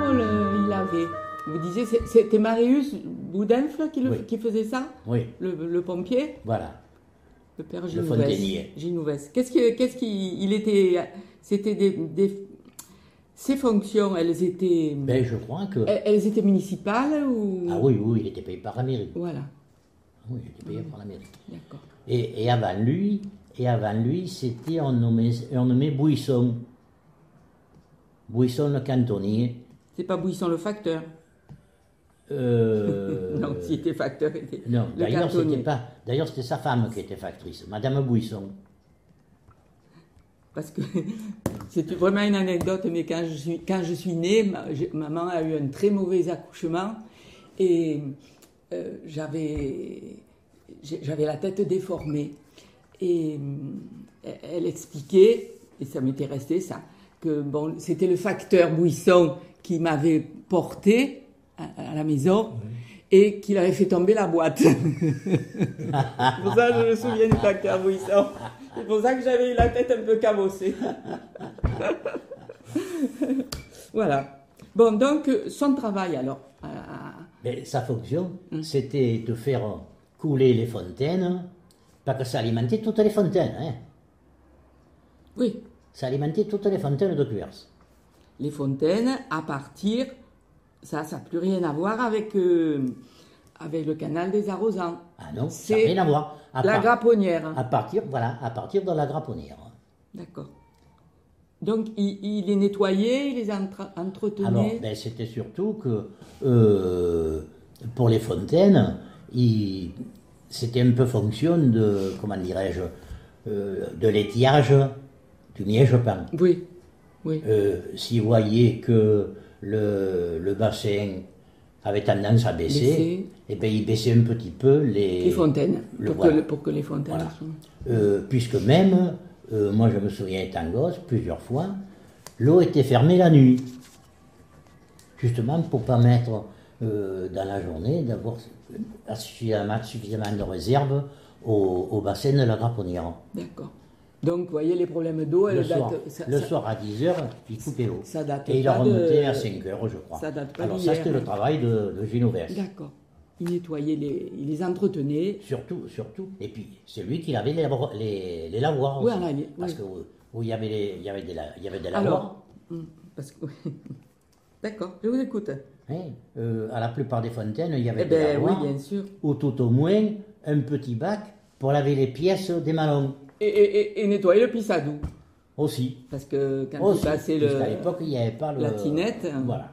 parole il avait? Vous disiez, c'était Marius Boudenfle qui faisait ça? Oui. Le pompier? Voilà. Le père Le Ginouvès. fontainier. Ginouvès. Qu'est-ce qu'il était? C'était ses fonctions, elles étaient. Ben, je crois que. Elles étaient municipales ou? Ah oui, oui, il était payé par la mairie. Voilà. Oui, il était payé par la mairie. D'accord. Et avant lui, c'était on nommait Bouisson. Bouisson le cantonnier. C'est pas Bouisson le facteur? Non, s'il était facteur, était Non, le cantonnier. D'ailleurs, c'était sa femme qui était factrice, Madame Bouisson. Parce que c'est vraiment une anecdote, mais quand je suis née, maman a eu un très mauvais accouchement et j'avais la tête déformée. Et elle expliquait, et ça m'était resté ça, que bon, c'était le facteur Bouisson qui m'avait porté à la maison et qu'il avait fait tomber la boîte. C'est pour ça que je me souviens du facteur Bouisson. C'est pour ça que j'avais eu la tête un peu cabossée. Voilà. Bon, donc, son travail, alors... Mais sa fonction, c'était de faire couler les fontaines, pas que ça alimentait toutes les fontaines. Hein. Oui. Ça alimentait toutes les fontaines de Cuers. Les fontaines, à partir... Ça n'a plus rien à voir avec le canal des Arrosants. Ah non, ça n'a rien à voir. La Grapponnière. À partir de la Grapponnière. D'accord. Donc, il les nettoyait, il les entretenait. Alors, ben, c'était surtout que pour les fontaines, c'était un peu fonction de, comment dirais-je, de l'étiage du miège-pain. Oui, oui. Si vous voyez que le bassin avait tendance à baisser, et bien il baissait un petit peu les fontaines, pour que les fontaines soient... puisque même, moi je me souviens étant gosse, plusieurs fois, l'eau était fermée la nuit, justement pour ne pas mettre dans la journée, d'avoir suffisamment de réserve au bassin de la Grapponnière. D'accord. Donc, vous voyez, les problèmes d'eau, le soir à 10h, il coupait l'eau. Et il la remontait à 5h, je crois. Ça date pas Alors d'hier, ça, c'était le travail de Ginouvès. D'accord. Il nettoyait, il les entretenait. Surtout. Et puis, c'est lui qui avait les lavoirs aussi. Oui, parce que où il y avait des lavoirs. Alors, parce que... D'accord, je vous écoute. À la plupart des fontaines, il y avait des lavoirs. Oui, bien sûr. Ou tout au moins, un petit bac pour laver les pièces des malons. Et nettoyer le pissadou. Aussi. Parce que quand vous passez à l'époque, il n'y avait pas la tinette. Voilà.